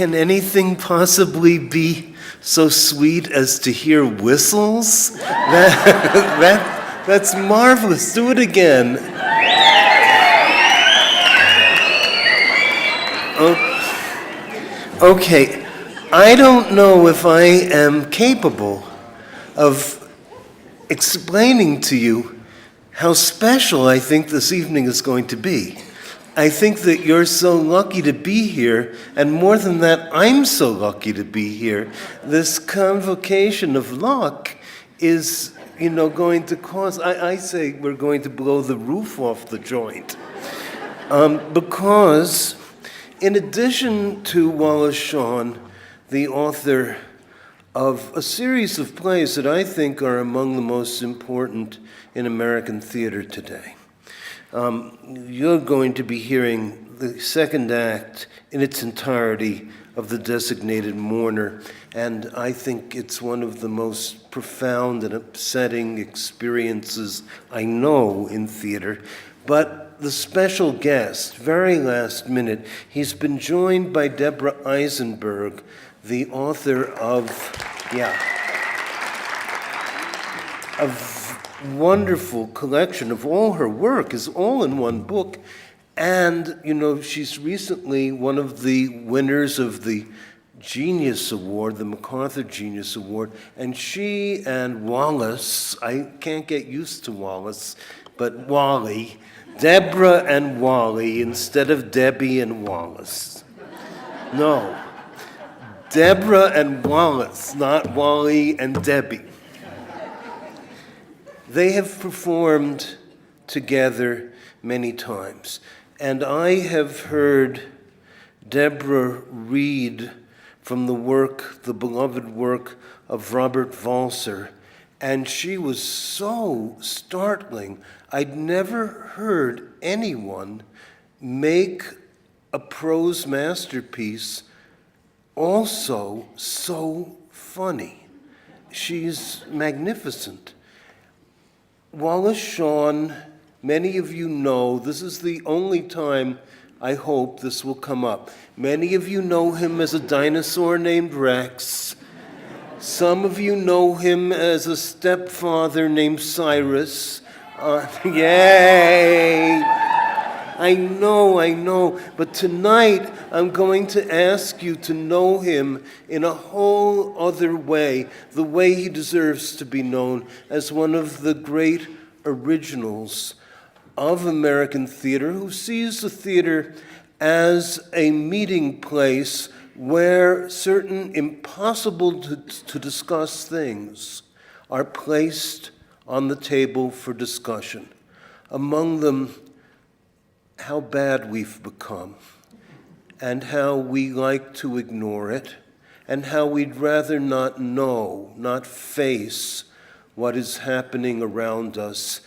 Can anything possibly be so sweet as to hear whistles? That's marvelous. Do it again. Okay, I don't know if I am capable of explaining to you how special I think this evening is going to be. I think that you're so lucky to be here, and more than that, I'm so lucky to be here. This convocation of luck is, going to cause, I say we're going to blow the roof off the joint. Because in addition to Wallace Shawn, the author of a series of plays that I think are among the most important in American theater today, you're going to be hearing the second act in its entirety of The Designated Mourner, and I think it's one of the most profound and upsetting experiences I know in theater. But the special guest, very last minute, he's been joined by Deborah Eisenberg, the author of wonderful collection of all her work is all in one book. And, she's recently one of the winners of the Genius Award, the MacArthur Genius Award. And she and Wallace, I can't get used to Wallace, but Wally, Deborah and Wally instead of Debbie and Wallace. No, Deborah and Wallace, not Wally and Debbie. They have performed together many times, and I have heard Deborah read from the beloved work of Robert Walser, and she was so startling. I'd never heard anyone make a prose masterpiece also so funny. She's magnificent. Wallace Shawn, many of you know, this is the only time I hope this will come up. Many of you know him as a dinosaur named Rex. Some of you know him as a stepfather named Cyrus. Yay! I know. But tonight, I'm going to ask you to know him in a whole other way, the way he deserves to be known, as one of the great originals of American theater, who sees the theater as a meeting place where certain impossible to discuss things are placed on the table for discussion. Among them, how bad we've become, and how we like to ignore it, and how we'd rather not know, not face what is happening around us.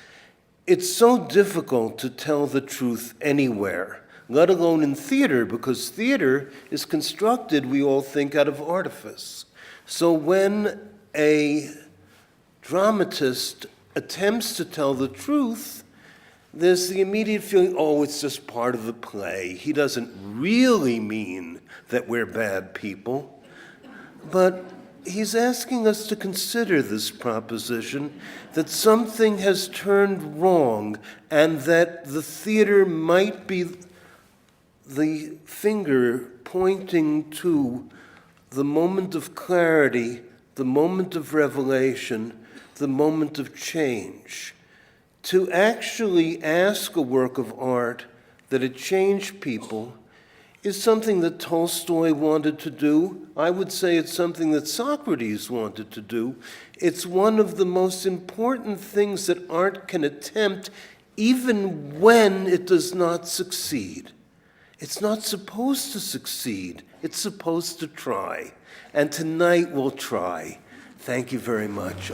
It's so difficult to tell the truth anywhere, let alone in theater, because theater is constructed, we all think, out of artifice. So when a dramatist attempts to tell the truth, there's the immediate feeling, it's just part of the play. He doesn't really mean that we're bad people. But he's asking us to consider this proposition, that something has turned wrong, and that the theater might be the finger pointing to the moment of clarity, the moment of revelation, the moment of change. To actually ask a work of art that it change people is something that Tolstoy wanted to do. I would say it's something that Socrates wanted to do. It's one of the most important things that art can attempt, even when it does not succeed. It's not supposed to succeed. It's supposed to try. And tonight we'll try. Thank you very much.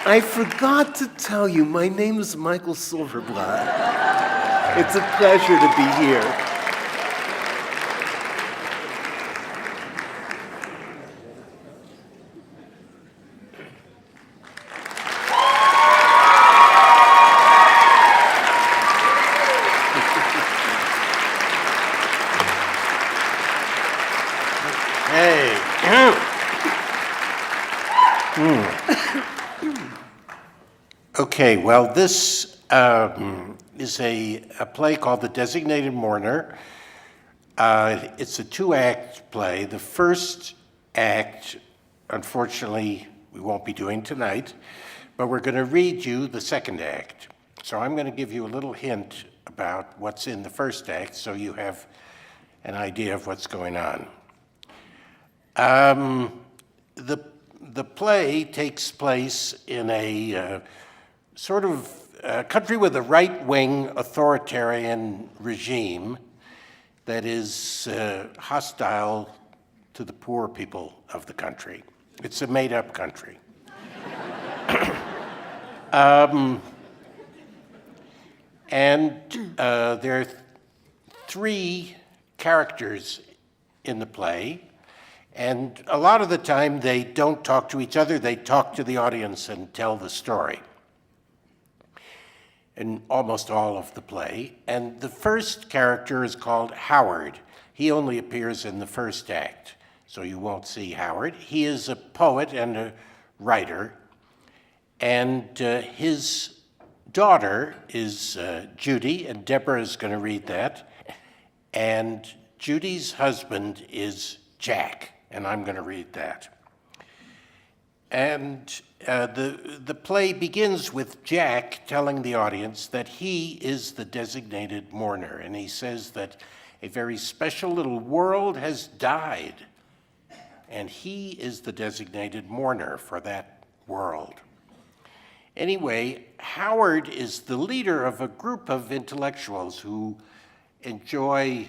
I forgot to tell you, my name is Michael Silverblatt. It's a pleasure to be here. Okay, well, this is a play called The Designated Mourner. It's a two-act play. The first act, unfortunately, we won't be doing tonight, but we're going to read you the second act. So I'm going to give you a little hint about what's in the first act so you have an idea of what's going on. The play takes place in a sort of country with a right-wing authoritarian regime that is hostile to the poor people of the country. It's a made-up country. There are three characters in the play, and a lot of the time they don't talk to each other, they talk to the audience and tell the story. In almost all of the play. And the first character is called Howard. He only appears in the first act, so you won't see Howard. He is a poet and a writer, and his daughter is Judy, and Deborah is going to read that. And Judy's husband is Jack, and I'm going to read that. And the play begins with Jack telling the audience that he is the designated mourner, and he says that a very special little world has died, and he is the designated mourner for that world. Anyway, Howard is the leader of a group of intellectuals who enjoy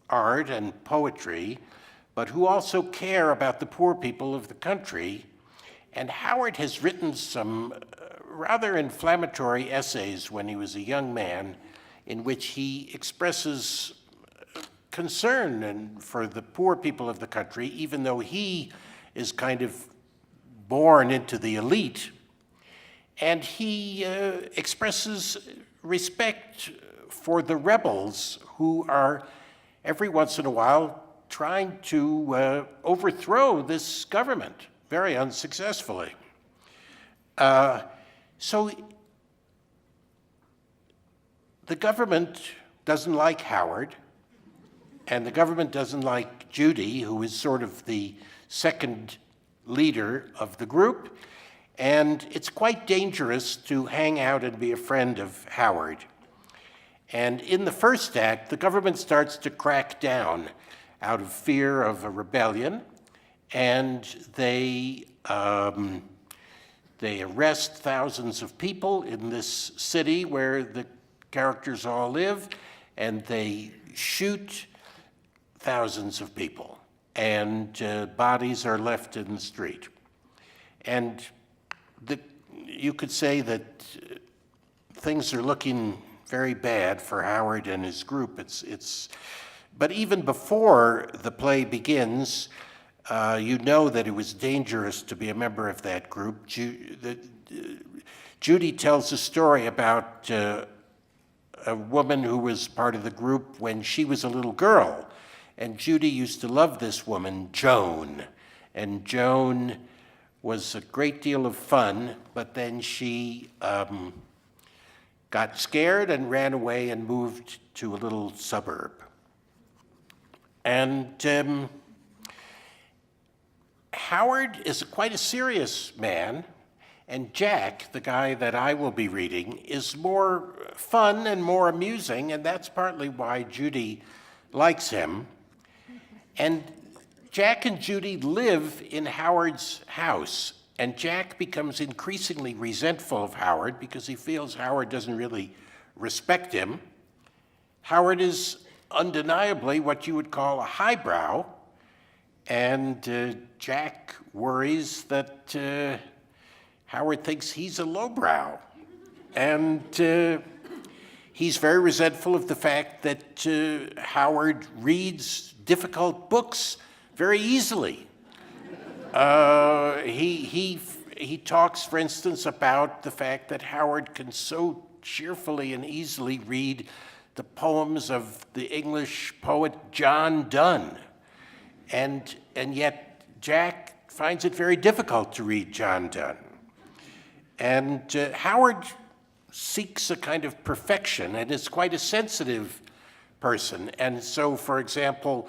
art and poetry, but who also care about the poor people of the country. And Howard has written some rather inflammatory essays when he was a young man in which he expresses concern for the poor people of the country, even though he is kind of born into the elite. And he expresses respect for the rebels who are every once in a while trying to overthrow this government, very unsuccessfully. So the government doesn't like Howard, and the government doesn't like Judy, who is sort of the second leader of the group, and it's quite dangerous to hang out and be a friend of Howard. And in the first act, the government starts to crack down out of fear of a rebellion, and they arrest thousands of people in this city where the characters all live, and they shoot thousands of people, and bodies are left in the street. And you could say that things are looking very bad for Howard and his group. But even before the play begins, you know that it was dangerous to be a member of that group. Judy tells a story about a woman who was part of the group when she was a little girl. And Judy used to love this woman, Joan. And Joan was a great deal of fun, but then she got scared and ran away and moved to a little suburb. And Howard is quite a serious man, and Jack, the guy that I will be reading, is more fun and more amusing, and that's partly why Judy likes him. And Jack and Judy live in Howard's house, and Jack becomes increasingly resentful of Howard because he feels Howard doesn't really respect him. Howard is undeniably what you would call a highbrow, and Jack worries that Howard thinks he's a lowbrow. And he's very resentful of the fact that Howard reads difficult books very easily. He talks, for instance, about the fact that Howard can so cheerfully and easily read the poems of the English poet John Donne. And yet Jack finds it very difficult to read John Donne. And Howard seeks a kind of perfection and is quite a sensitive person. And so, for example,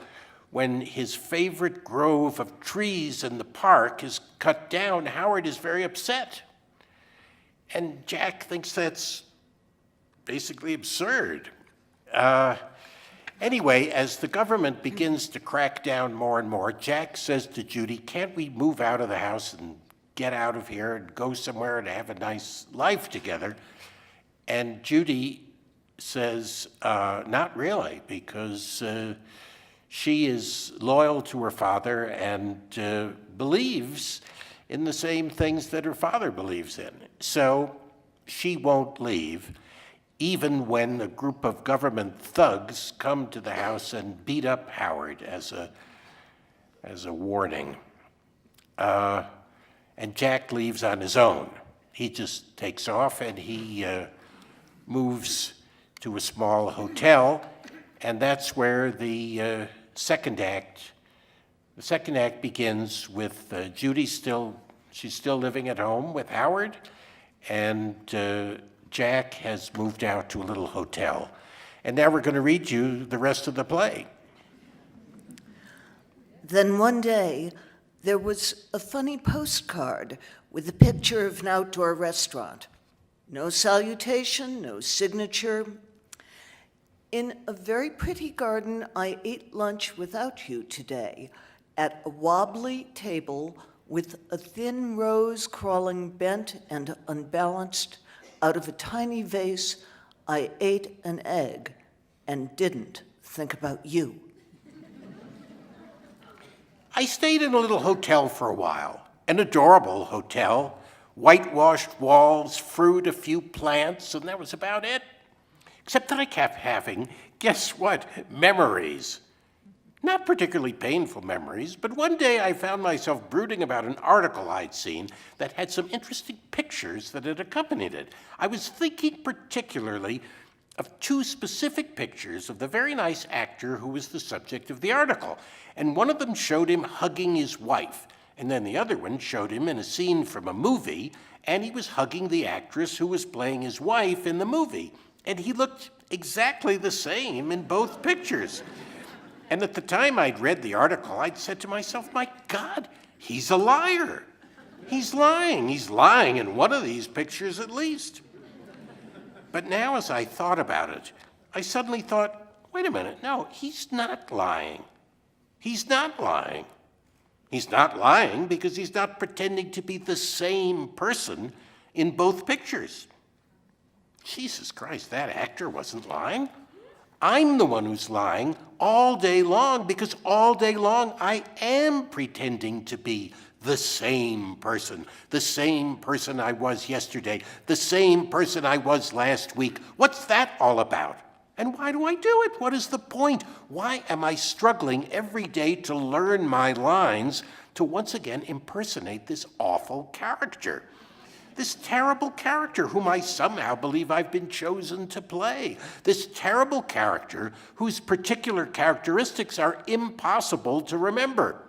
when his favorite grove of trees in the park is cut down, Howard is very upset. And Jack thinks that's basically absurd. Anyway, as the government begins to crack down more and more, Jack says to Judy, can't we move out of the house and get out of here and go somewhere and have a nice life together? And Judy says, not really, because she is loyal to her father and believes in the same things that her father believes in. So she won't leave, even when a group of government thugs come to the house and beat up Howard as a warning. And Jack leaves on his own. He just takes off and he moves to a small hotel, and that's where the second act begins with Judy she's still living at home with Howard, and Jack has moved out to a little hotel. And now we're going to read you the rest of the play. Then one day, there was a funny postcard with a picture of an outdoor restaurant. No salutation, no signature. In a very pretty garden, I ate lunch without you today at a wobbly table with a thin rose crawling bent and unbalanced out of a tiny vase. I ate an egg and didn't think about you. I stayed in a little hotel for a while, an adorable hotel, whitewashed walls, fruit, a few plants, and that was about it. Except that I kept having, guess what, memories. Not particularly painful memories, but one day I found myself brooding about an article I'd seen that had some interesting pictures that had accompanied it. I was thinking particularly of two specific pictures of the very nice actor who was the subject of the article. And one of them showed him hugging his wife, and then the other one showed him in a scene from a movie, and he was hugging the actress who was playing his wife in the movie. And he looked exactly the same in both pictures. And at the time I'd read the article, I'd said to myself, my God, he's a liar. He's lying. He's lying in one of these pictures at least. But now as I thought about it, I suddenly thought, wait a minute, no, he's not lying. He's not lying. He's not lying because he's not pretending to be the same person in both pictures. Jesus Christ, that actor wasn't lying. I'm the one who's lying all day long, because all day long I am pretending to be the same person I was yesterday, the same person I was last week. What's that all about? And why do I do it? What is the point? Why am I struggling every day to learn my lines to once again impersonate this awful character? This terrible character whom I somehow believe I've been chosen to play. This terrible character whose particular characteristics are impossible to remember.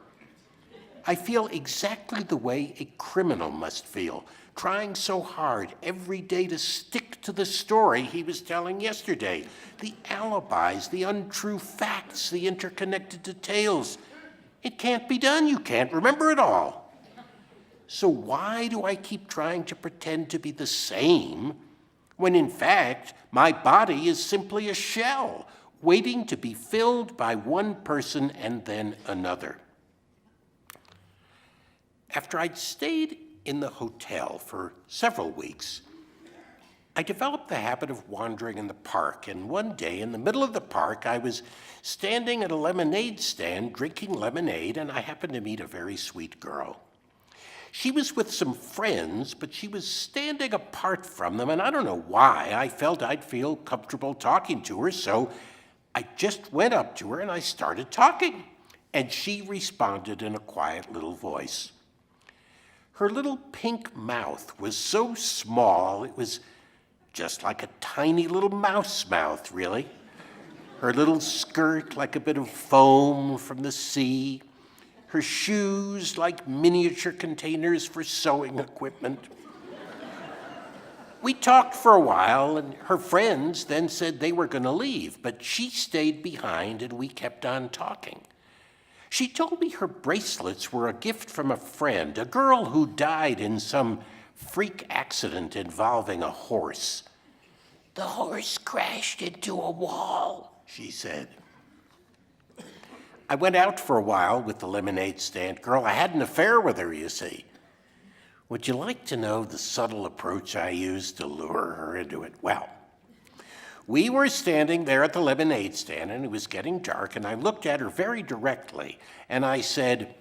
I feel exactly the way a criminal must feel, trying so hard every day to stick to the story he was telling yesterday. The alibis, the untrue facts, the interconnected details. It can't be done. You can't remember it all. So why do I keep trying to pretend to be the same when in fact my body is simply a shell waiting to be filled by one person and then another? After I'd stayed in the hotel for several weeks, I developed the habit of wandering in the park, and one day in the middle of the park I was standing at a lemonade stand drinking lemonade, and I happened to meet a very sweet girl. She was with some friends, but she was standing apart from them, and I don't know why. I felt I'd feel comfortable talking to her, so I just went up to her and I started talking. And she responded in a quiet little voice. Her little pink mouth was so small, it was just like a tiny little mouse mouth, really. Her little skirt like a bit of foam from the sea. her shoes like miniature containers for sewing equipment. We talked for a while, and her friends then said they were going to leave, but she stayed behind and we kept on talking. She told me her bracelets were a gift from a friend, a girl who died in some freak accident involving a horse. "The horse crashed into a wall," she said. I went out for a while with the lemonade stand girl. I had an affair with her, you see. Would you like to know the subtle approach I used to lure her into it? Well, we were standing there at the lemonade stand, and it was getting dark, and I looked at her very directly, and I said,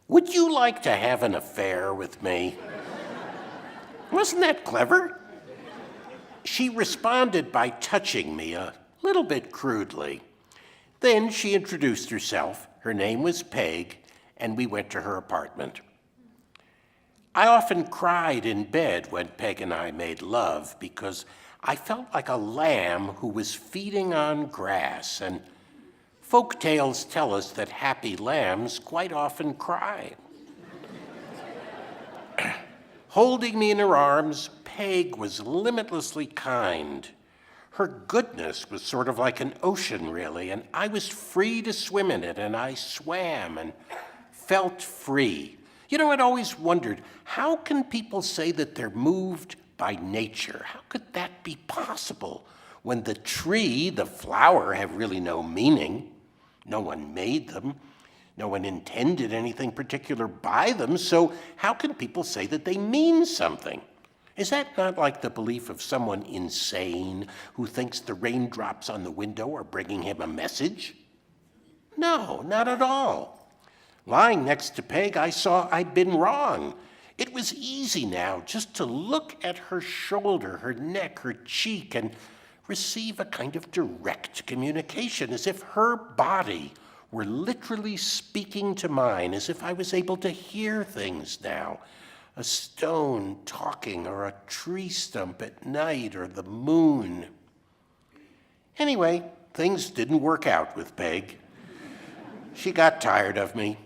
"Would you like to have an affair with me?" Wasn't that clever? She responded by touching me a little bit crudely. Then she introduced herself. Her name was Peg, and we went to her apartment. I often cried in bed when Peg and I made love because I felt like a lamb who was feeding on grass, and folk tales tell us that happy lambs quite often cry. Holding me in her arms, Peg was limitlessly kind. Her goodness was sort of like an ocean, really, and I was free to swim in it, and I swam and felt free. You know, I'd always wondered, how can people say that they're moved by nature? How could that be possible when the tree, the flower, have really no meaning? No one made them. No one intended anything particular by them, so how can people say that they mean something? Is that not like the belief of someone insane who thinks the raindrops on the window are bringing him a message? No, not at all. Lying next to Peg, I saw I'd been wrong. It was easy now just to look at her shoulder, her neck, her cheek, and receive a kind of direct communication, as if her body were literally speaking to mine, as if I was able to hear things now. A stone talking, or a tree stump at night, or the moon. Anyway, things didn't work out with Peg. She got tired of me.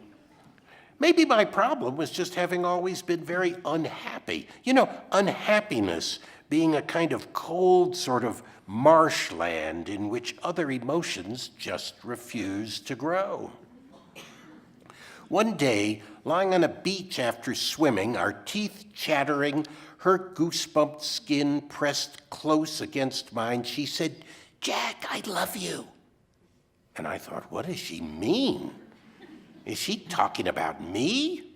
Maybe my problem was just having always been very unhappy. You know, unhappiness being a kind of cold sort of marshland in which other emotions just refuse to grow. One day, lying on a beach after swimming, our teeth chattering, her goosebumped skin pressed close against mine, she said, "Jack, I love you." And I thought, what does she mean? Is she talking about me?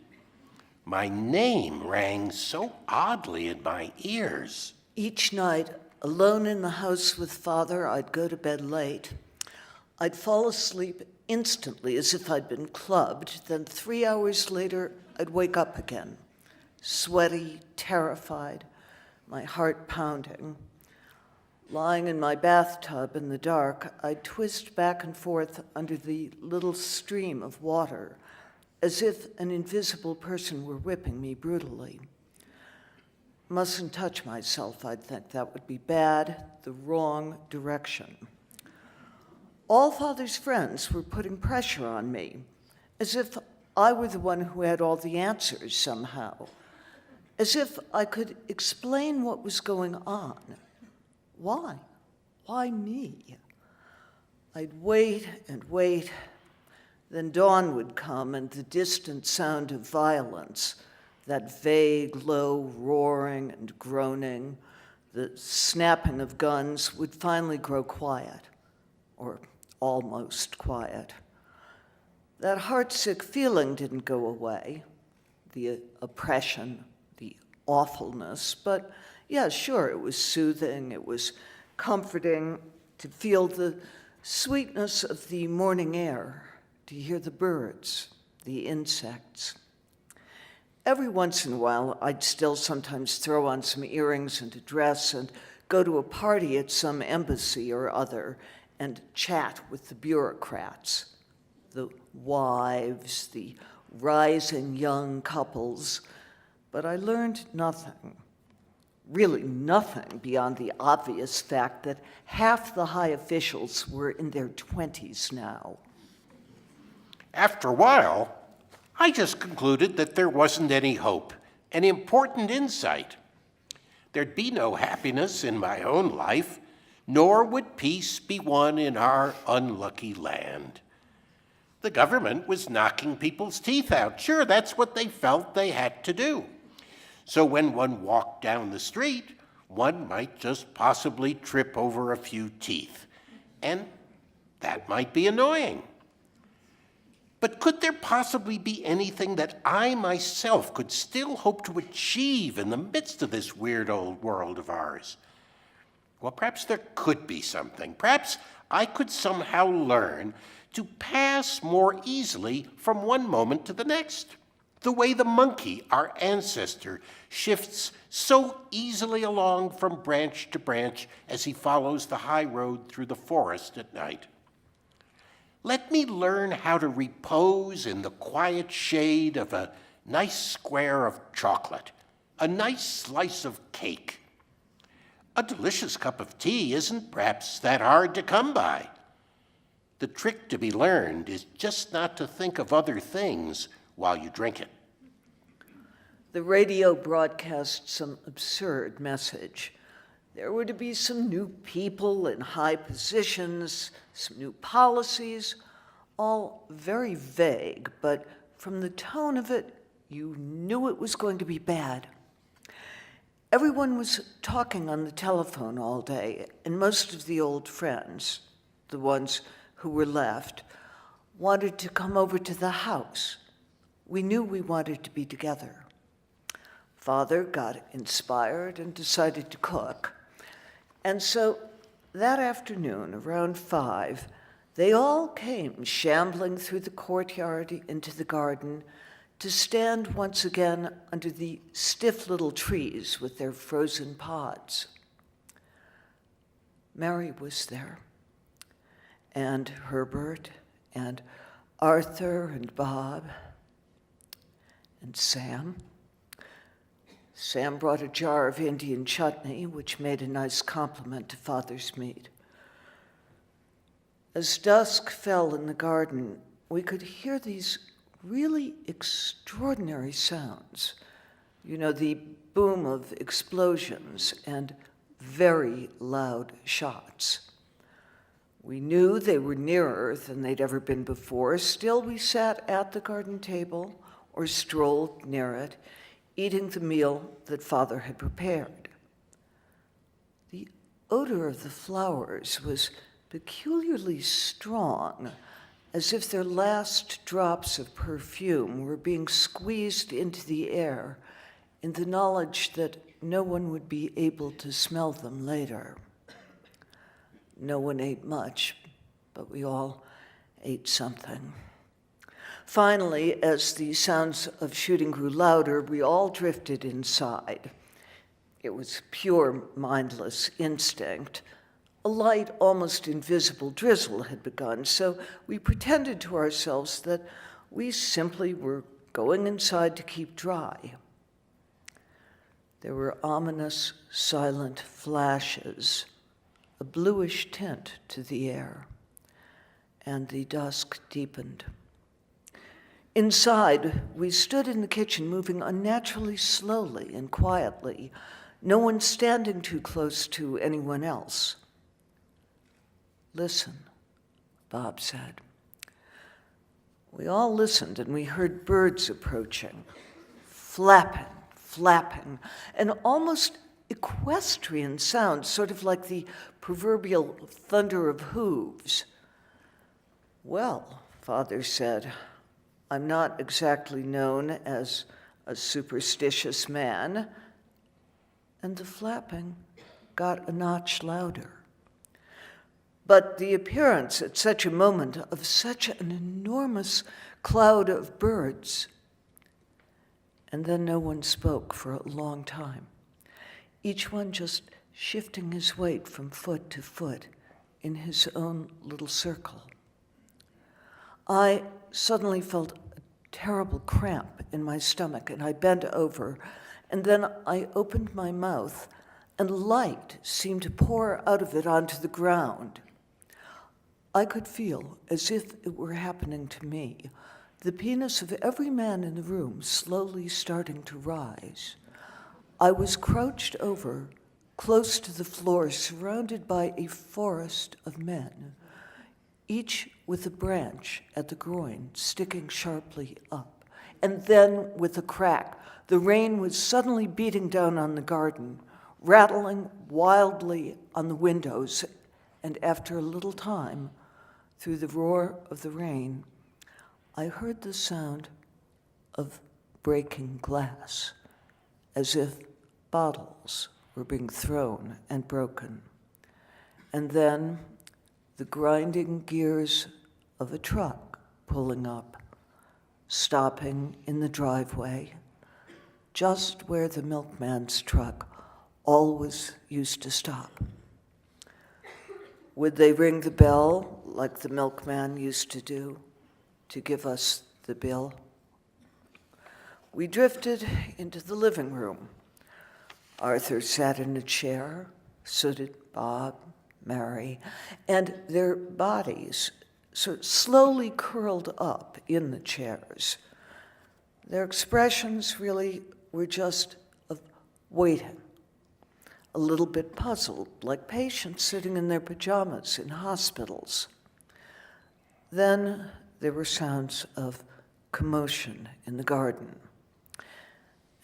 My name rang so oddly in my ears. Each night, alone in the house with Father, I'd go to bed late. I'd fall asleep instantly as if I'd been clubbed. Then 3 hours later, I'd wake up again, sweaty, terrified, my heart pounding. Lying in my bathtub in the dark, I'd twist back and forth under the little stream of water, as if an invisible person were whipping me brutally. Mustn't touch myself, I'd think. That would be bad, the wrong direction. All Father's friends were putting pressure on me, as if I were the one who had all the answers somehow, as if I could explain what was going on. Why? Why me? I'd wait and wait. Then dawn would come and the distant sound of violence, that vague, low roaring and groaning, the snapping of guns would finally grow quiet, or almost quiet. That heartsick feeling didn't go away, the oppression, the awfulness, but yeah, sure, it was soothing, it was comforting to feel the sweetness of the morning air, to hear the birds, the insects. Every once in a while, I'd still sometimes throw on some earrings and a dress and go to a party at some embassy or other and chat with the bureaucrats, the wives, the rising young couples, but I learned nothing. Really nothing beyond the obvious fact that half the high officials were in their 20s now. After a while, I just concluded that there wasn't any hope, an important insight. There'd be no happiness in my own life, nor would peace be won in our unlucky land. The government was knocking people's teeth out. Sure, that's what they felt they had to do. So when one walked down the street, one might just possibly trip over a few teeth. And that might be annoying. But could there possibly be anything that I myself could still hope to achieve in the midst of this weird old world of ours? Well, perhaps there could be something. Perhaps I could somehow learn to pass more easily from one moment to the next, the way the monkey, our ancestor, shifts so easily along from branch to branch as he follows the high road through the forest at night. Let me learn how to repose in the quiet shade of a nice square of chocolate, a nice slice of cake. A delicious cup of tea isn't perhaps that hard to come by. The trick to be learned is just not to think of other things while you drink it. The radio broadcast some absurd message. There were to be some new people in high positions, some new policies, all very vague, but from the tone of it, you knew it was going to be bad. Everyone was talking on the telephone all day, and most of the old friends, the ones who were left, wanted to come over to the house. We knew we wanted to be together. Father got inspired and decided to cook. And so that afternoon, around 5, they all came shambling through the courtyard into the garden to stand once again under the stiff little trees with their frozen pods. Mary was there, and Herbert, and Arthur, and Bob, and Sam. Sam brought a jar of Indian chutney, which made a nice compliment to Father's meat. As dusk fell in the garden, we could hear these really extraordinary sounds. You know, the boom of explosions and very loud shots. We knew they were nearer than they'd ever been before. Still, we sat at the garden table or strolled near it, eating the meal that Father had prepared. The odor of the flowers was peculiarly strong, as if their last drops of perfume were being squeezed into the air in the knowledge that no one would be able to smell them later. No one ate much, but we all ate something. Finally, as the sounds of shooting grew louder, we all drifted inside. It was pure, mindless instinct. A light, almost invisible drizzle had begun, so we pretended to ourselves that we simply were going inside to keep dry. There were ominous, silent flashes, a bluish tint to the air, and the dusk deepened. Inside, we stood in the kitchen, moving unnaturally slowly and quietly, no one standing too close to anyone else. "Listen," Bob said. We all listened, and we heard birds approaching, flapping, an almost equestrian sound, sort of like the proverbial thunder of hooves. "Well," Father said, "I'm not exactly known as a superstitious man," and the flapping got a notch louder. But the appearance at such a moment of such an enormous cloud of birds, and then no one spoke for a long time, each one just shifting his weight from foot to foot in his own little circle. I suddenly felt a terrible cramp in my stomach, and I bent over, and then I opened my mouth, and light seemed to pour out of it onto the ground. I could feel, as if it were happening to me, the penis of every man in the room slowly starting to rise. I was crouched over, close to the floor, surrounded by a forest of men, each with a branch at the groin sticking sharply up. And then, with a crack, the rain was suddenly beating down on the garden, rattling wildly on the windows, and after a little time, through the roar of the rain, I heard the sound of breaking glass, as if bottles were being thrown and broken. And then the grinding gears of a truck pulling up, stopping in the driveway, just where the milkman's truck always used to stop. Would they ring the bell like the milkman used to do to give us the bill? We drifted into the living room. Arthur sat in a chair, so did Bob, Mary, and their bodies sort of slowly curled up in the chairs. Their expressions really were just of waiting, a little bit puzzled, like patients sitting in their pajamas in hospitals. Then there were sounds of commotion in the garden.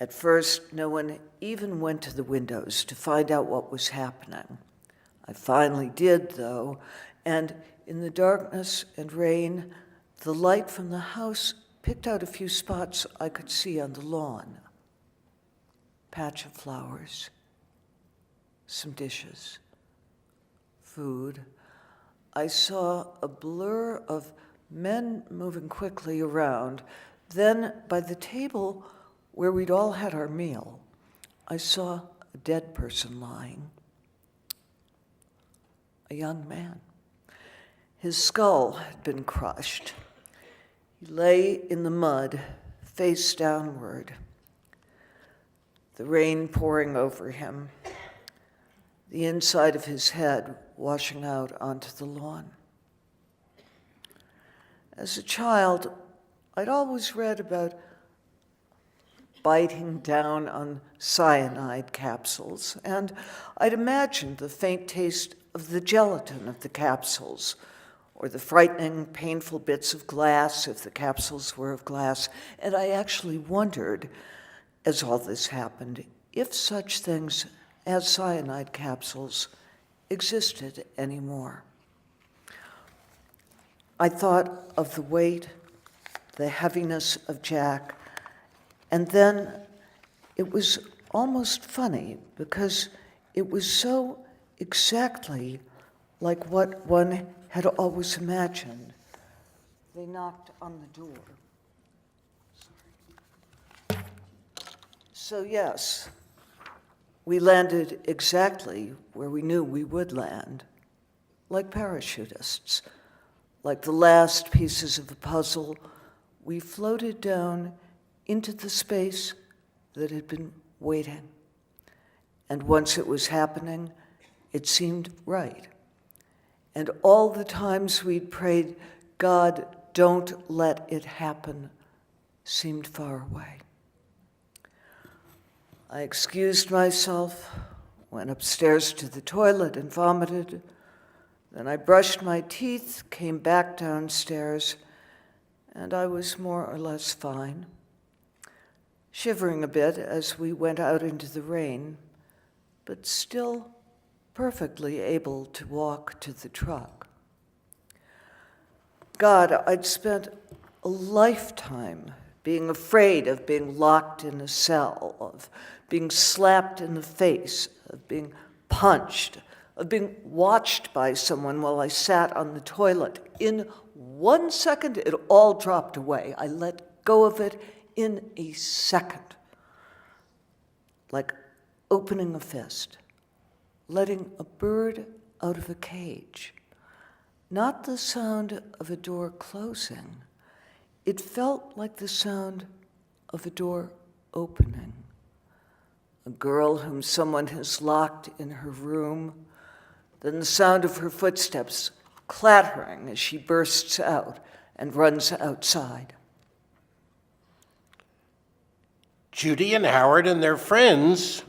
At first, no one even went to the windows to find out what was happening. I finally did, though, and in the darkness and rain, the light from the house picked out a few spots I could see on the lawn. Patch of flowers, some dishes, food. I saw a blur of men moving quickly around. Then, by the table where we'd all had our meal, I saw a dead person lying. A young man. His skull had been crushed. He lay in the mud, face downward, the rain pouring over him, the inside of his head washing out onto the lawn. As a child, I'd always read about biting down on cyanide capsules, and I'd imagined the faint taste of the gelatin of the capsules, or the frightening, painful bits of glass if the capsules were of glass, and I actually wondered, as all this happened, if such things as cyanide capsules existed anymore. I thought of the weight, the heaviness of Jack, and then it was almost funny because it was so exactly like what one had always imagined. They knocked on the door. Sorry. So yes, we landed exactly where we knew we would land, like parachutists. Like the last pieces of the puzzle, we floated down into the space that had been waiting. And once it was happening, it seemed right. And all the times we'd prayed, God, don't let it happen, seemed far away. I excused myself, went upstairs to the toilet and vomited. Then I brushed my teeth, came back downstairs, and I was more or less fine, shivering a bit as we went out into the rain, but still perfectly able to walk to the truck. God, I'd spent a lifetime being afraid of being locked in a cell, of being slapped in the face, of being punched, of being watched by someone while I sat on the toilet. In 1 second, it all dropped away. I let go of it in a second, like opening a fist, letting a bird out of a cage. Not the sound of a door closing. It felt like the sound of a door opening. A girl whom someone has locked in her room, then the sound of her footsteps clattering as she bursts out and runs outside. Judy and Howard and their friends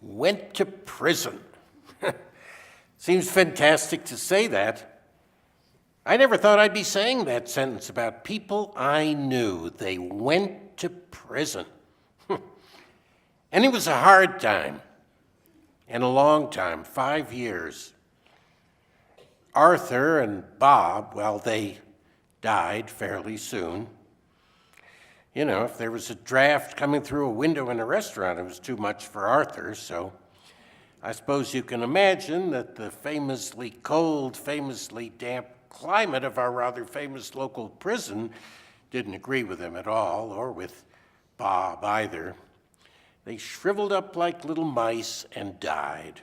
went to prison. Seems fantastic to say that. I never thought I'd be saying that sentence about people I knew. They went to prison. And it was a hard time, and a long time, 5 years. Arthur and Bob, well, they died fairly soon. You know, if there was a draft coming through a window in a restaurant, it was too much for Arthur, so I suppose you can imagine that the famously cold, famously damp climate of our rather famous local prison didn't agree with him at all, or with Bob either. They shriveled up like little mice and died.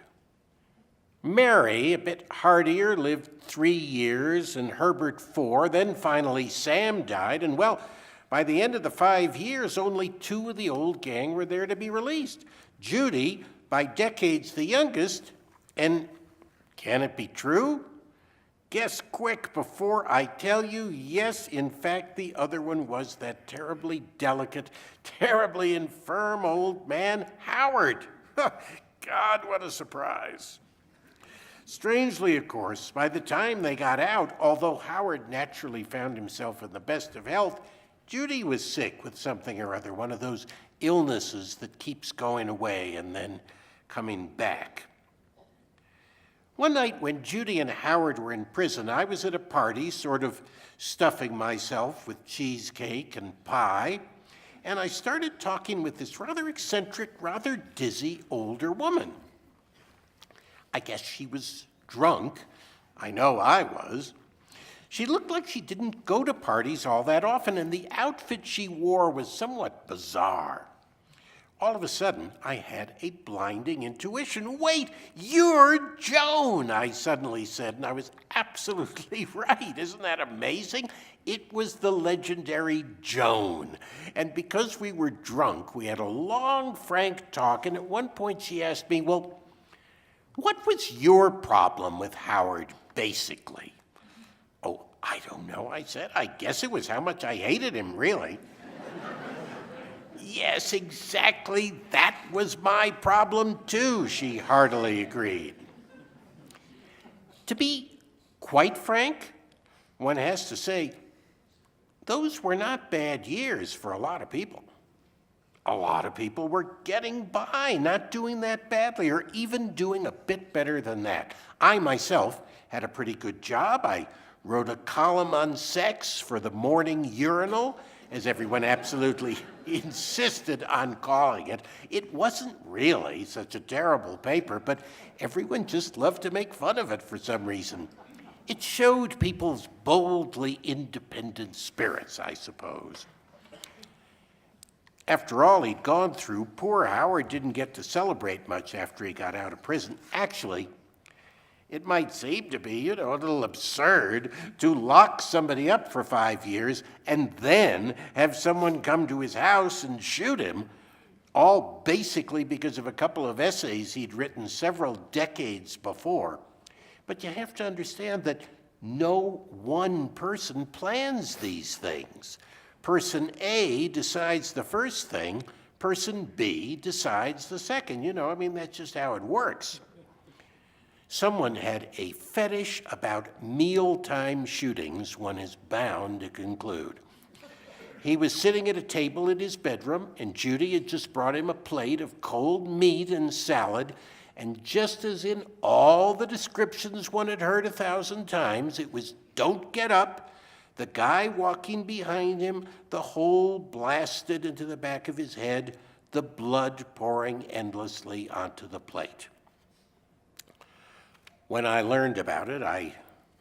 Mary, a bit hardier, lived 3 years, and Herbert 4. Then finally Sam died, and well, by the end of the 5 years, only 2 of the old gang were there to be released. Judy, by decades the youngest, and can it be true? Guess quick before I tell you. Yes, in fact, the other one was that terribly delicate, terribly infirm old man, Howard. God, what a surprise. Strangely, of course, by the time they got out, although Howard naturally found himself in the best of health, Judy was sick with something or other, one of those illnesses that keeps going away and then coming back. One night when Judy and Howard were in prison, I was at a party, sort of stuffing myself with cheesecake and pie, and I started talking with this rather eccentric, rather dizzy older woman. I guess she was drunk. I know I was. She looked like she didn't go to parties all that often, and the outfit she wore was somewhat bizarre. All of a sudden, I had a blinding intuition. Wait, you're Joan, I suddenly said, and I was absolutely right. Isn't that amazing? It was the legendary Joan. And because we were drunk, we had a long, frank talk, and at one point she asked me, well, what was your problem with Howard, basically? Oh, I don't know, I said. I guess it was how much I hated him, really. Yes, exactly. That was my problem, too, she heartily agreed. To be quite frank, one has to say, those were not bad years for a lot of people. A lot of people were getting by, not doing that badly, or even doing a bit better than that. I myself had a pretty good job. I wrote a column on sex for the Morning Urinal, as everyone absolutely insisted on calling it. It wasn't really such a terrible paper, but everyone just loved to make fun of it for some reason. It showed people's boldly independent spirits, I suppose. After all he'd gone through, poor Howard didn't get to celebrate much after he got out of prison. Actually, it might seem to be, a little absurd to lock somebody up for 5 years and then have someone come to his house and shoot him, all basically because of a couple of essays he'd written several decades before. But you have to understand that no one person plans these things. Person A decides the first thing, person B decides the second. That's just how it works. Someone had a fetish about mealtime shootings, one is bound to conclude. He was sitting at a table in his bedroom, and Judy had just brought him a plate of cold meat and salad, and just as in all the descriptions one had heard 1,000 times, it was, "Don't get up," the guy walking behind him, the hole blasted into the back of his head, the blood pouring endlessly onto the plate. When I learned about it, I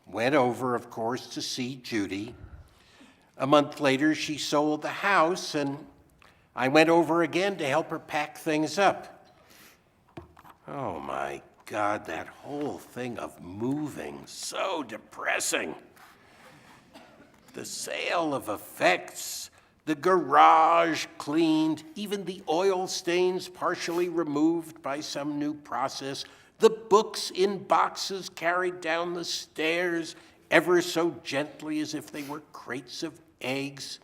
went over, of course, to see Judy. A month later, she sold the house, and I went over again to help her pack things up. Oh my God, that whole thing of moving, so depressing. The sale of effects, the garage cleaned, even the oil stains partially removed by some new process, the books in boxes carried down the stairs ever so gently as if they were crates of eggs.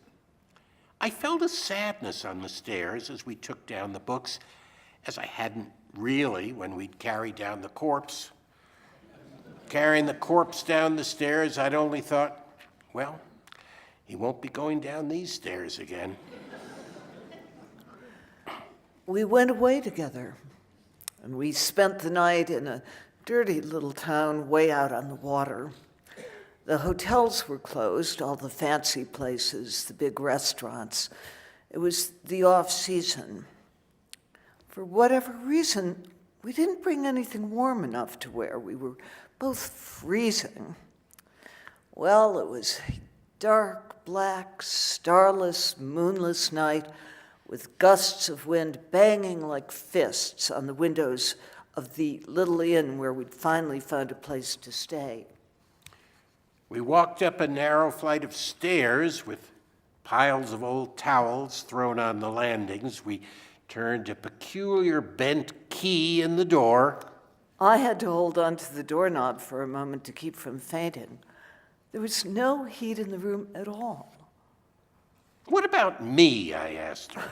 I felt a sadness on the stairs as we took down the books, as I hadn't really when we'd carried down the corpse. Carrying the corpse down the stairs, I'd only thought, well, he won't be going down these stairs again. We went away together, and we spent the night in a dirty little town way out on the water. The hotels were closed, all the fancy places, the big restaurants. It was the off-season. For whatever reason, we didn't bring anything warm enough to wear. We were both freezing. Well, it was a dark, black, starless, moonless night with gusts of wind banging like fists on the windows of the little inn where we'd finally found a place to stay. We walked up a narrow flight of stairs with piles of old towels thrown on the landings. We turned a peculiar bent key in the door. I had to hold on to the doorknob for a moment to keep from fainting. There was no heat in the room at all. What about me? I asked her.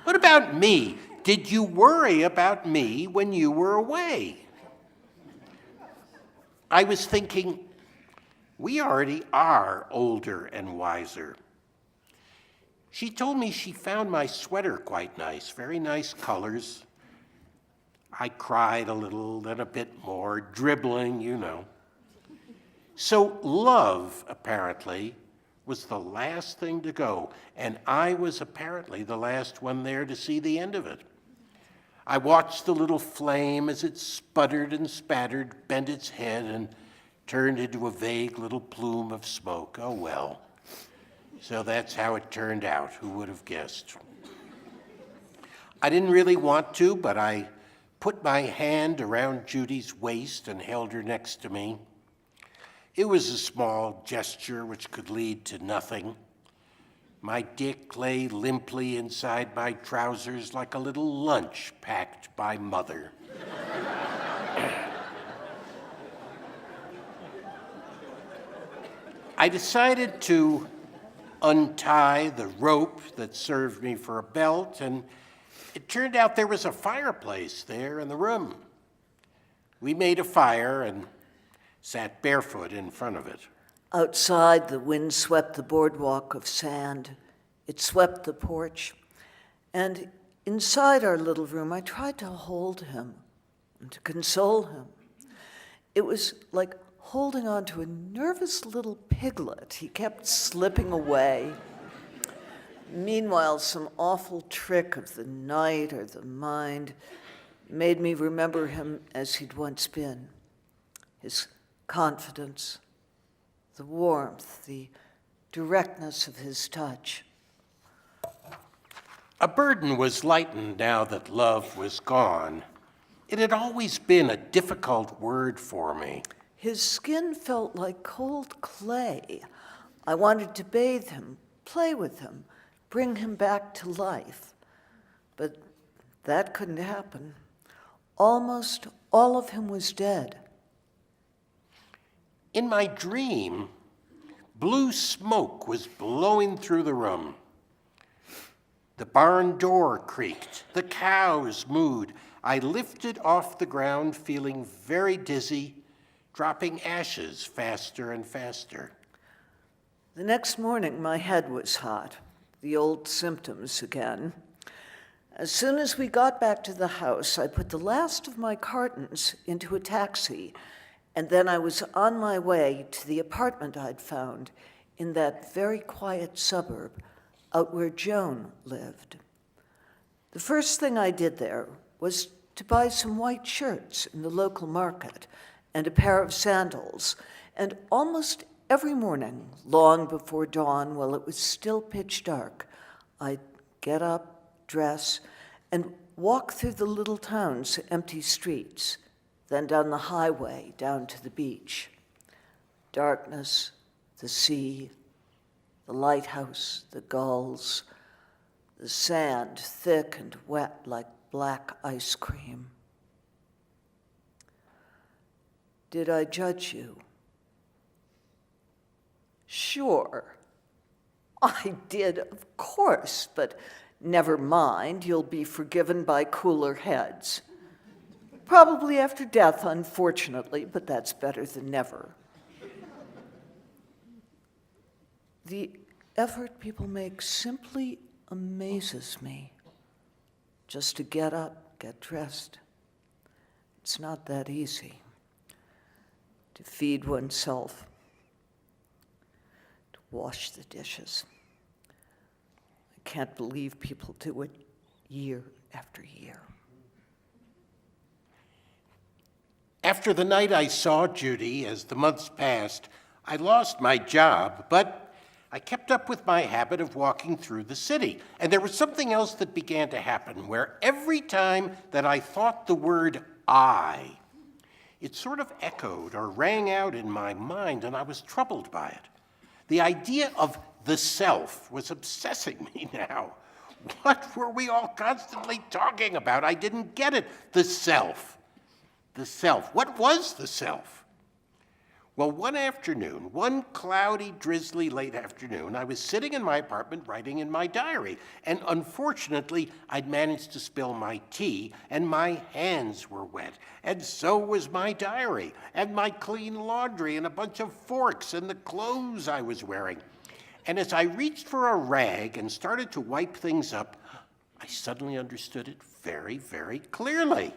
What about me? Did you worry about me when you were away? I was thinking, we already are older and wiser. She told me she found my sweater quite nice, very nice colors. I cried a little, then a bit more, dribbling, you know. So love, apparently, was the last thing to go, and I was apparently the last one there to see the end of it. I watched the little flame as it sputtered and spattered, bent its head, and turned into a vague little plume of smoke. Oh, well. So that's how it turned out. Who would have guessed? I didn't really want to, but I put my hand around Judy's waist and held her next to me. It was a small gesture which could lead to nothing. My dick lay limply inside my trousers like a little lunch packed by Mother. I decided to untie the rope that served me for a belt, and it turned out there was a fireplace there in the room. We made a fire and sat barefoot in front of it. Outside, the wind swept the boardwalk of sand. It swept the porch. And inside our little room, I tried to hold him and to console him. It was like holding on to a nervous little piglet. He kept slipping away. Meanwhile, some awful trick of the night or the mind made me remember him as he'd once been. His confidence, the warmth, the directness of his touch. A burden was lightened now that love was gone. It had always been a difficult word for me. His skin felt like cold clay. I wanted to bathe him, play with him, bring him back to life. But that couldn't happen. Almost all of him was dead. In my dream, blue smoke was blowing through the room. The barn door creaked. The cows mooed. I lifted off the ground, feeling very dizzy, dropping ashes faster and faster. The next morning, my head was hot, the old symptoms again. As soon as we got back to the house, I put the last of my cartons into a taxi, and then I was on my way to the apartment I'd found in that very quiet suburb out where Joan lived. The first thing I did there was to buy some white shirts in the local market and a pair of sandals, and almost every morning, long before dawn, while it was still pitch dark, I'd get up, dress, and walk through the little town's empty streets, then down the highway down to the beach. Darkness, the sea, the lighthouse, the gulls, the sand thick and wet like black ice cream. Did I judge you? Sure. I did, of course, but never mind, you'll be forgiven by cooler heads. Probably after death, unfortunately, but that's better than never. The effort people make simply amazes me. Just to get up, get dressed. It's not that easy. To feed oneself, to wash the dishes. I can't believe people do it year after year. After the night I saw Judy, as the months passed, I lost my job, but I kept up with my habit of walking through the city. And there was something else that began to happen, where every time that I thought the word I, it sort of echoed or rang out in my mind, and I was troubled by it. The idea of the self was obsessing me now. What were we all constantly talking about? I didn't get it. The self. The self. What was the self? Well, one afternoon, one cloudy, drizzly late afternoon, I was sitting in my apartment writing in my diary, and unfortunately, I'd managed to spill my tea, and my hands were wet, and so was my diary, and my clean laundry, and a bunch of forks, and the clothes I was wearing. And as I reached for a rag and started to wipe things up, I suddenly understood it very, very clearly.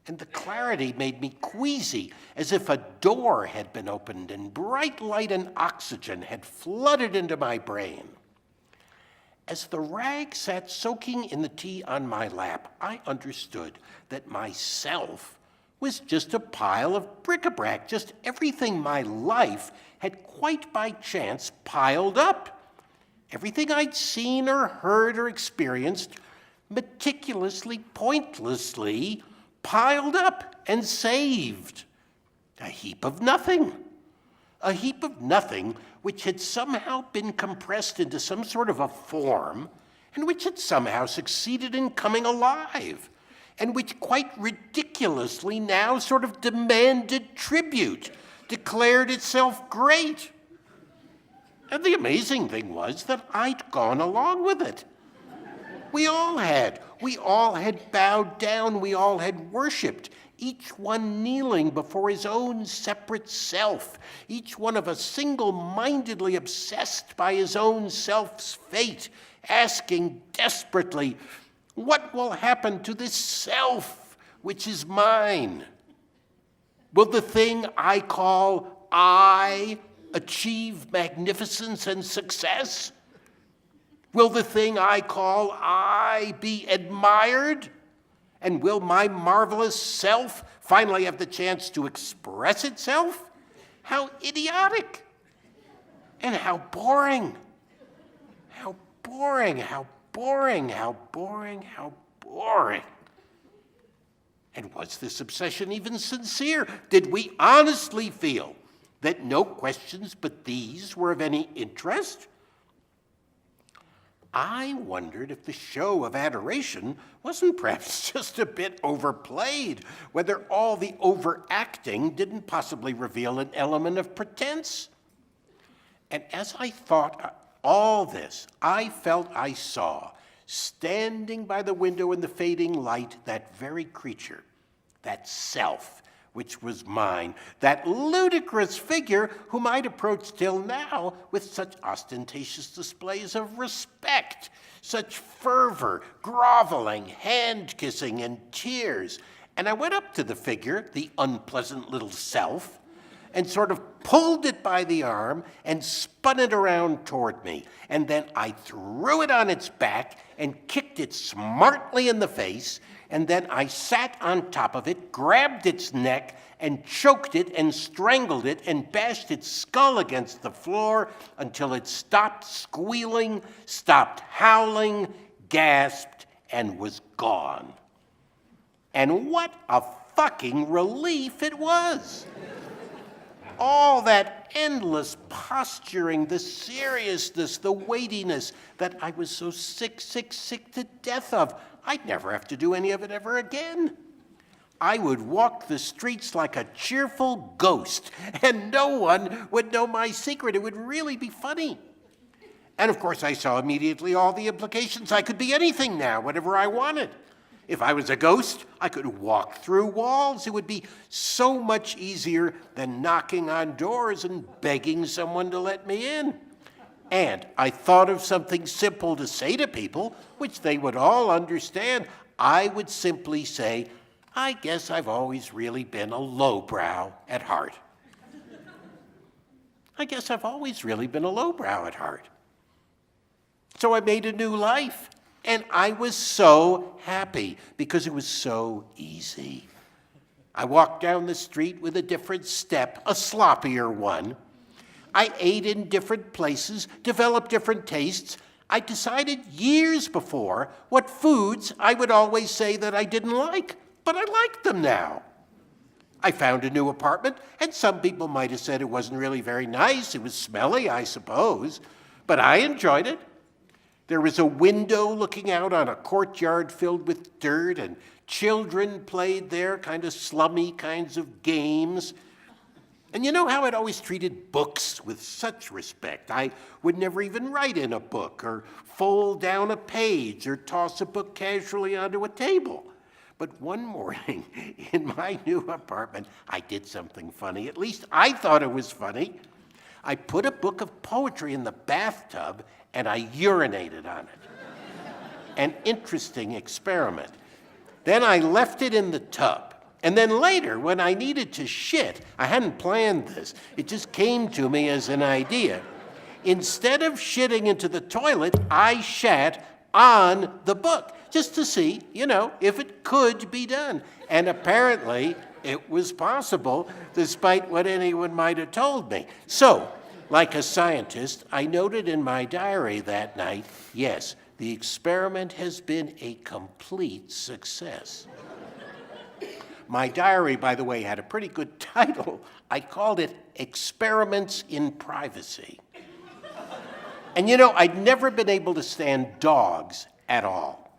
And the clarity made me queasy, as if a door had been opened and bright light and oxygen had flooded into my brain. As the rag sat soaking in the tea on my lap, I understood that myself was just a pile of bric-a-brac, just everything my life had quite by chance piled up. Everything I'd seen or heard or experienced, meticulously, pointlessly, piled up and saved. A heap of nothing. A heap of nothing which had somehow been compressed into some sort of a form, and which had somehow succeeded in coming alive, and which quite ridiculously now sort of demanded tribute, declared itself great. And the amazing thing was that I'd gone along with it. We all had. We all had bowed down. We all had worshipped, each one kneeling before his own separate self, each one of us single-mindedly obsessed by his own self's fate, asking desperately, what will happen to this self which is mine? Will the thing I call I achieve magnificence and success? Will the thing I call I be admired? And will my marvelous self finally have the chance to express itself? How idiotic! And how boring! How boring, how boring, how boring, how boring. And was this obsession even sincere? Did we honestly feel that no questions but these were of any interest? I wondered if the show of adoration wasn't perhaps just a bit overplayed, whether all the overacting didn't possibly reveal an element of pretense. And as I thought all this, I felt I saw, standing by the window in the fading light, that very creature, that self, which was mine, that ludicrous figure whom I'd approached till now with such ostentatious displays of respect, such fervor, groveling, hand-kissing, and tears. And I went up to the figure, the unpleasant little self, and sort of pulled it by the arm and spun it around toward me. And then I threw it on its back and kicked it smartly in the face, and then I sat on top of it, grabbed its neck, and choked it and strangled it and bashed its skull against the floor until it stopped squealing, stopped howling, gasped, and was gone. And what a fucking relief it was! All that endless posturing, the seriousness, the weightiness that I was so sick to death of. I'd never have to do any of it ever again. I would walk the streets like a cheerful ghost, and no one would know my secret. It would really be funny. And of course, I saw immediately all the implications. I could be anything now, whatever I wanted. If I was a ghost, I could walk through walls. It would be so much easier than knocking on doors and begging someone to let me in. And I thought of something simple to say to people, which they would all understand. I would simply say, I guess I've always really been a lowbrow at heart. I guess I've always really been a lowbrow at heart. So I made a new life, and I was so happy because it was so easy. I walked down the street with a different step, a sloppier one. I ate in different places, developed different tastes. I decided years before what foods I would always say that I didn't like, but I liked them now. I found a new apartment, and some people might have said it wasn't really very nice. It was smelly, I suppose, but I enjoyed it. There was a window looking out on a courtyard filled with dirt, and children played there, kind of slummy kinds of games. And you know how I'd always treated books with such respect. I would never even write in a book or fold down a page or toss a book casually onto a table. But one morning in my new apartment, I did something funny. At least I thought it was funny. I put a book of poetry in the bathtub and I urinated on it. An interesting experiment. Then I left it in the tub. And then later, when I needed to shit, I hadn't planned this. It just came to me as an idea. Instead of shitting into the toilet, I shat on the book, just to see, if it could be done. And apparently, it was possible, despite what anyone might have told me. So, like a scientist, I noted in my diary that night, yes, the experiment has been a complete success. My diary, by the way, had a pretty good title. I called it Experiments in Privacy. And I'd never been able to stand dogs at all.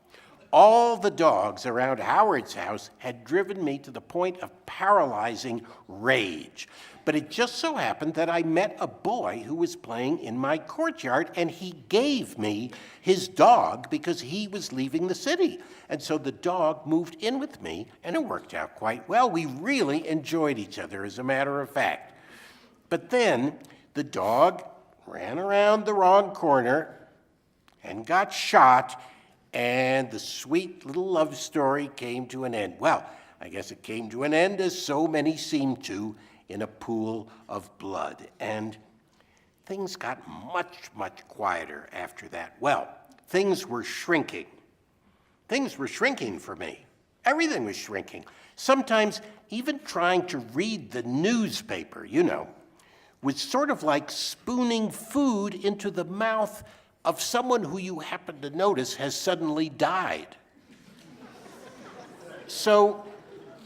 All the dogs around Howard's house had driven me to the point of paralyzing rage. But it just so happened that I met a boy who was playing in my courtyard, and he gave me his dog because he was leaving the city. And so the dog moved in with me, and it worked out quite well. We really enjoyed each other, as a matter of fact. But then the dog ran around the wrong corner and got shot, and the sweet little love story came to an end. Well, I guess it came to an end, as so many seem to, in a pool of blood. And things got much, much quieter after that. Well, things were shrinking. Things were shrinking for me. Everything was shrinking. Sometimes even trying to read the newspaper, was sort of like spooning food into the mouth of someone who you happen to notice has suddenly died. So,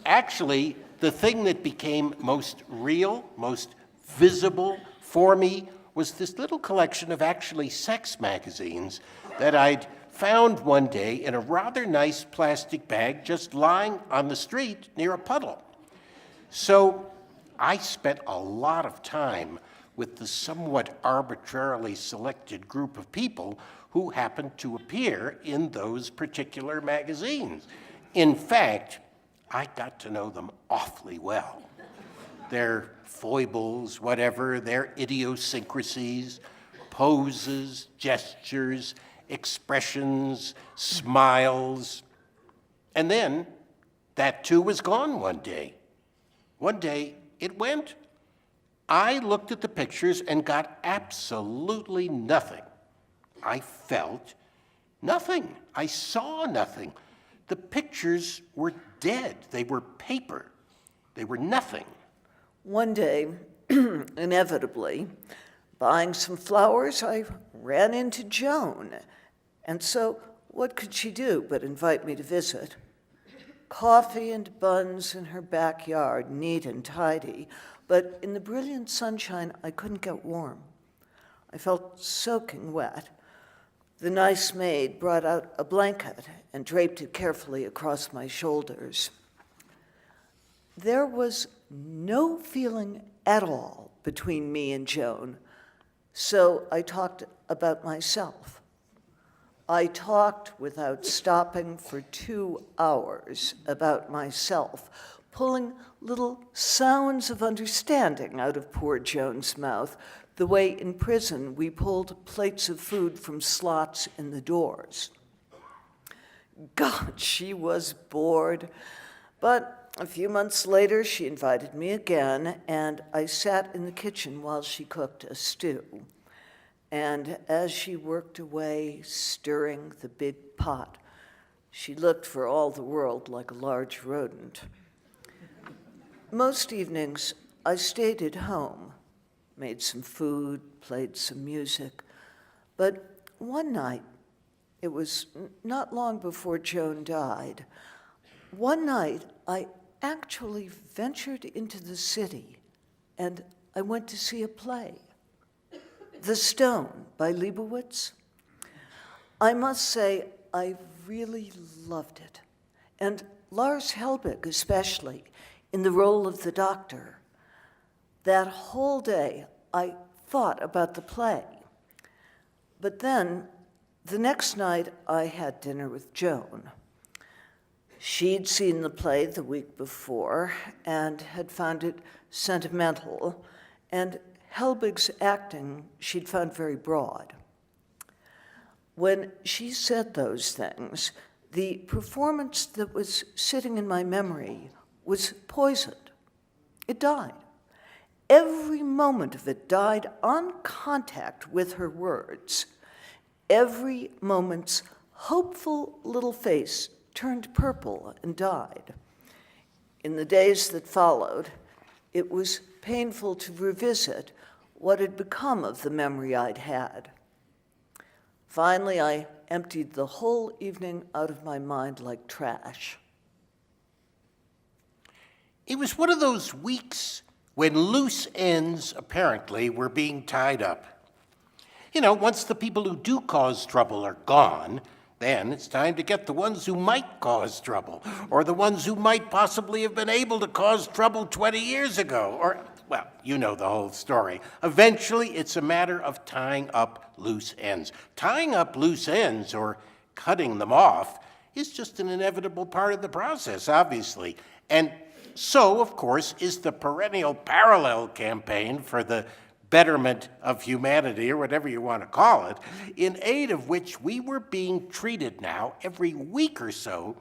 actually, the thing that became most real, most visible for me was this little collection of actually sex magazines that I'd found one day in a rather nice plastic bag just lying on the street near a puddle. So I spent a lot of time with the somewhat arbitrarily selected group of people who happened to appear in those particular magazines. In fact, I got to know them awfully well. Their foibles, whatever, their idiosyncrasies, poses, gestures, expressions, smiles. And then that too was gone one day. One day it went. I looked at the pictures and got absolutely nothing. I felt nothing. I saw nothing. The pictures were dead. They were paper. They were nothing. One day, inevitably, buying some flowers, I ran into Joan. And so what could she do but invite me to visit? Coffee and buns in her backyard, neat and tidy, but in the brilliant sunshine, I couldn't get warm. I felt soaking wet. The nice maid brought out a blanket and draped it carefully across my shoulders. There was no feeling at all between me and Joan. So I talked about myself. I talked without stopping for 2 hours about myself, pulling little sounds of understanding out of poor Joan's mouth, the way in prison we pulled plates of food from slots in the doors. God, she was bored. But a few months later, she invited me again, and I sat in the kitchen while she cooked a stew. And as she worked away, stirring the big pot, she looked for all the world like a large rodent. Most evenings, I stayed at home, made some food, played some music. But one night, it was not long before Joan died, one night I actually ventured into the city and I went to see a play, The Stone by Leibowitz. I must say, I really loved it, and Lars Helbig especially, in the role of the doctor. That whole day, I thought about the play. But then, the next night, I had dinner with Joan. She'd seen the play the week before and had found it sentimental, and Helbig's acting she'd found very broad. When she said those things, the performance that was sitting in my memory was poisoned. It died. Every moment of it died on contact with her words. Every moment's hopeful little face turned purple and died. In the days that followed, it was painful to revisit what had become of the memory I'd had. Finally, I emptied the whole evening out of my mind like trash. It was one of those weeks when loose ends, apparently, were being tied up. You know, once the people who do cause trouble are gone, then it's time to get the ones who might cause trouble, or the ones who might possibly have been able to cause trouble 20 years ago, or, well, you know the whole story. Eventually, it's a matter of tying up loose ends. Tying up loose ends, or cutting them off, is just an inevitable part of the process, obviously. And so, of course, is the perennial parallel campaign for the betterment of humanity, or whatever you want to call it, in aid of which we were being treated now every week or so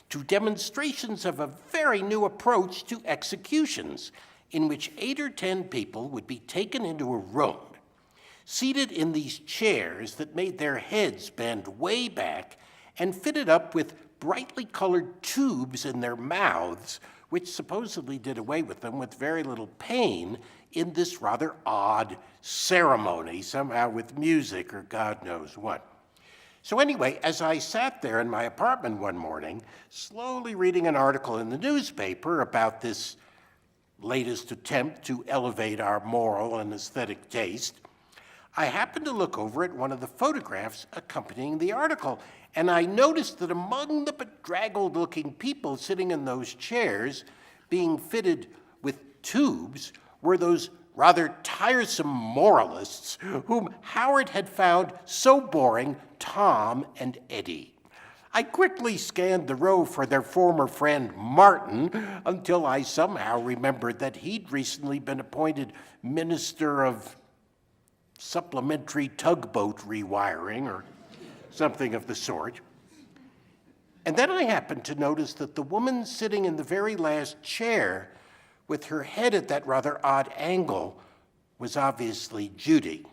to demonstrations of a very new approach to executions, in which 8 or 10 people would be taken into a room, seated in these chairs that made their heads bend way back, and fitted up with brightly colored tubes in their mouths, which supposedly did away with them with very little pain, in this rather odd ceremony, somehow with music or God knows what. So anyway, as I sat there in my apartment one morning, slowly reading an article in the newspaper about this latest attempt to elevate our moral and aesthetic taste, I happened to look over at one of the photographs accompanying the article, and I noticed that among the bedraggled-looking people sitting in those chairs, being fitted with tubes, were those rather tiresome moralists whom Howard had found so boring, Tom and Eddie. I quickly scanned the row for their former friend Martin until I somehow remembered that he'd recently been appointed Minister of Supplementary Tugboat Rewiring or something of the sort. And then I happened to notice that the woman sitting in the very last chair with her head at that rather odd angle was obviously Judy.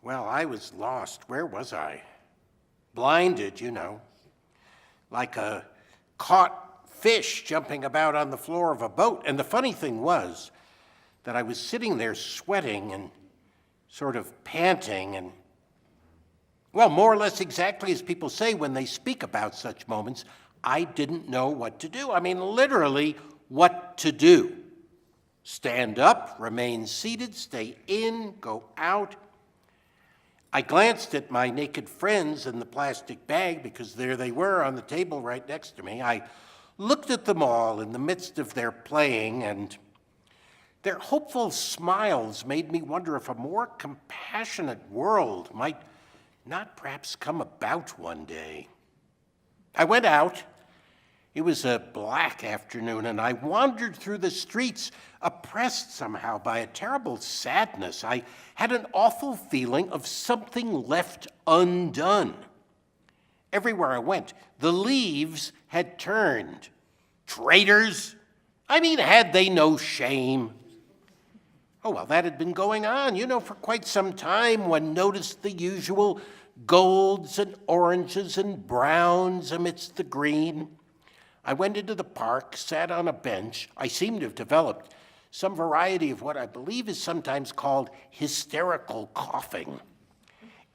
Well, I was lost. Where was I? Blinded, you know, like a caught fish jumping about on the floor of a boat. And the funny thing was that I was sitting there sweating and sort of panting and, well, more or less exactly as people say when they speak about such moments, I didn't know what to do. I mean, literally, what to do. Stand up, remain seated, stay in, go out. I glanced at my naked friends in the plastic bag because there they were on the table right next to me. I looked at them all in the midst of their playing, and their hopeful smiles made me wonder if a more compassionate world might not perhaps come about one day. I went out. It was a black afternoon, and I wandered through the streets, oppressed somehow by a terrible sadness. I had an awful feeling of something left undone. Everywhere I went, the leaves had turned. Traitors? I mean, had they no shame? Oh, well, that had been going on, for quite some time. One noticed the usual golds and oranges and browns amidst the green. I went into the park, sat on a bench. I seemed to have developed some variety of what I believe is sometimes called hysterical coughing.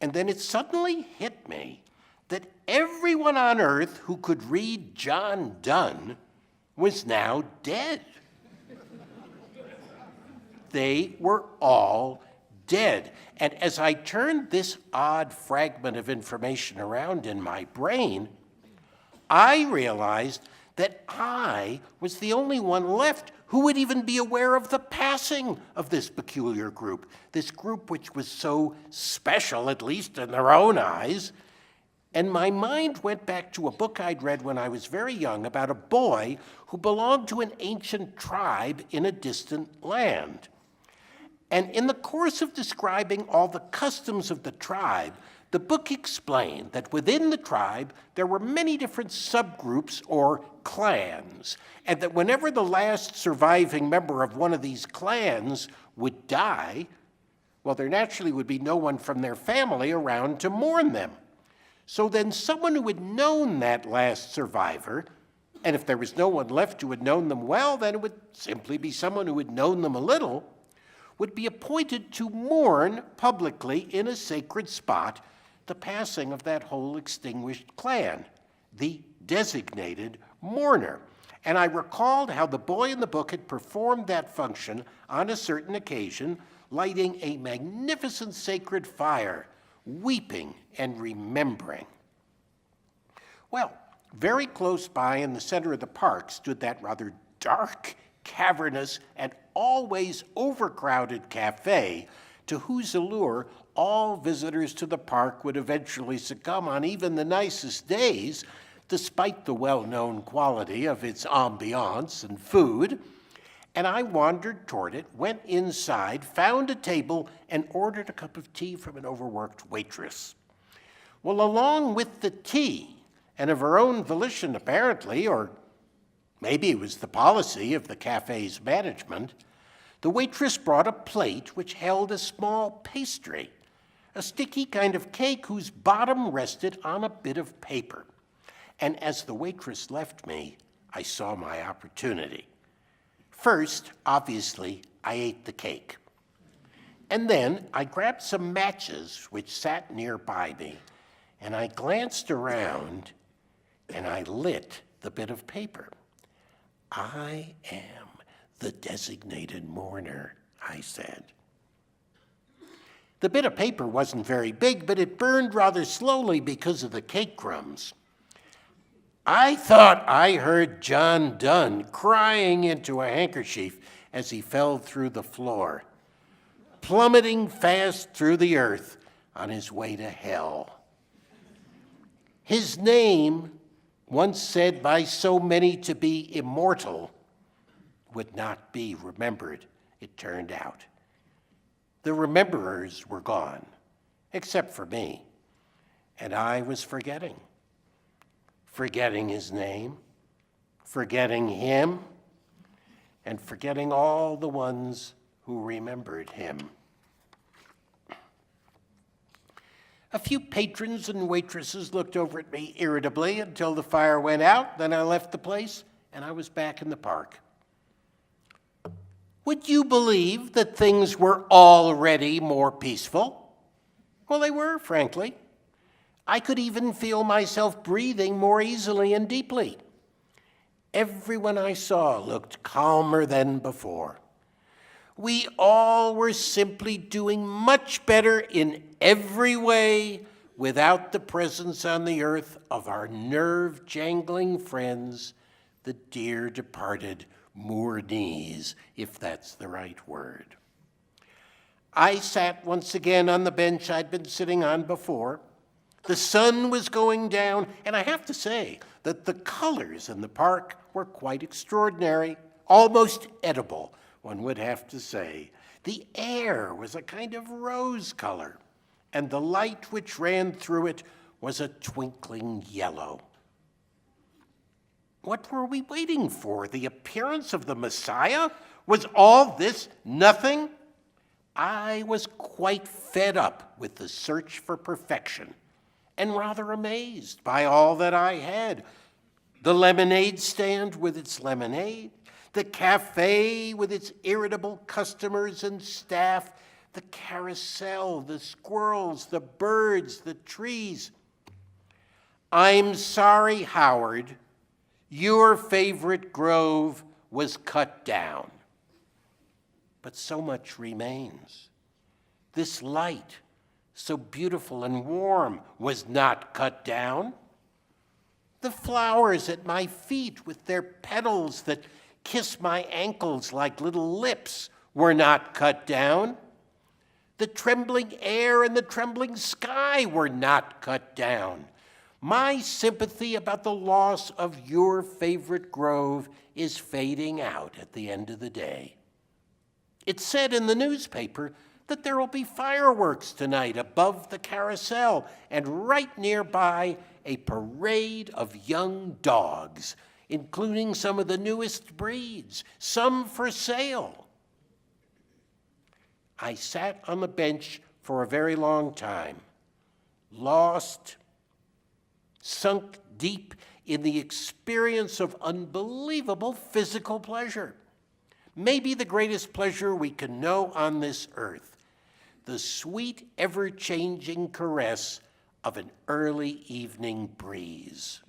And then it suddenly hit me that everyone on earth who could read John Donne was now dead. They were all dead. And as I turned this odd fragment of information around in my brain, I realized that I was the only one left who would even be aware of the passing of this peculiar group, this group which was so special, at least in their own eyes. And my mind went back to a book I'd read when I was very young about a boy who belonged to an ancient tribe in a distant land. And in the course of describing all the customs of the tribe, the book explained that within the tribe there were many different subgroups or clans, and that whenever the last surviving member of one of these clans would die, well, there naturally would be no one from their family around to mourn them. So then someone who had known that last survivor, and if there was no one left who had known them well, then it would simply be someone who had known them a little, would be appointed to mourn publicly in a sacred spot the passing of that whole extinguished clan, the Designated Mourner. And I recalled how the boy in the book had performed that function on a certain occasion, lighting a magnificent sacred fire, weeping and remembering. Well, very close by in the center of the park stood that rather dark, cavernous, and always overcrowded cafe to whose allure all visitors to the park would eventually succumb on even the nicest days, despite the well-known quality of its ambiance and food. And I wandered toward it, went inside, found a table, and ordered a cup of tea from an overworked waitress. Well, along with the tea, and of her own volition apparently, or maybe it was the policy of the cafe's management, the waitress brought a plate which held a small pastry, a sticky kind of cake whose bottom rested on a bit of paper. And as the waitress left me, I saw my opportunity. First, obviously, I ate the cake. And then I grabbed some matches which sat nearby me, and I glanced around, and I lit the bit of paper. I am the Designated Mourner, I said. The bit of paper wasn't very big, but it burned rather slowly because of the cake crumbs. I thought I heard John Donne crying into a handkerchief as he fell through the floor, plummeting fast through the earth on his way to hell. His name, once said by so many to be immortal, would not be remembered, it turned out. The rememberers were gone, except for me, and I was forgetting his name, forgetting him, and forgetting all the ones who remembered him. A few patrons and waitresses looked over at me irritably until the fire went out. Then I left the place, and I was back in the park. Would you believe that things were already more peaceful? Well, they were, frankly. I could even feel myself breathing more easily and deeply. everyone I saw looked calmer than before. We all were simply doing much better in every way without the presence on the earth of our nerve-jangling friends, the dear departed Mourners, if that's the right word. I sat once again on the bench I'd been sitting on before. The sun was going down, and I have to say that the colors in the park were quite extraordinary, almost edible, one would have to say. The air was a kind of rose color, and the light which ran through it was a twinkling yellow. What were we waiting for? The appearance of the Messiah? Was all this nothing? I was quite fed up with the search for perfection and rather amazed by all that I had. The lemonade stand with its lemonade, the cafe with its irritable customers and staff, the carousel, the squirrels, the birds, the trees. I'm sorry, Howard, your favorite grove was cut down. But so much remains. This light, so beautiful and warm, was not cut down. The flowers at my feet with their petals that kiss my ankles like little lips were not cut down. The trembling air and the trembling sky were not cut down. My sympathy about the loss of your favorite grove is fading out at the end of the day. It said in the newspaper that there will be fireworks tonight above the carousel, and right nearby a parade of young dogs, including some of the newest breeds, some for sale. I sat on the bench for a very long time, lost, sunk deep in the experience of unbelievable physical pleasure. Maybe the greatest pleasure we can know on this earth, the sweet, ever-changing caress of an early evening breeze.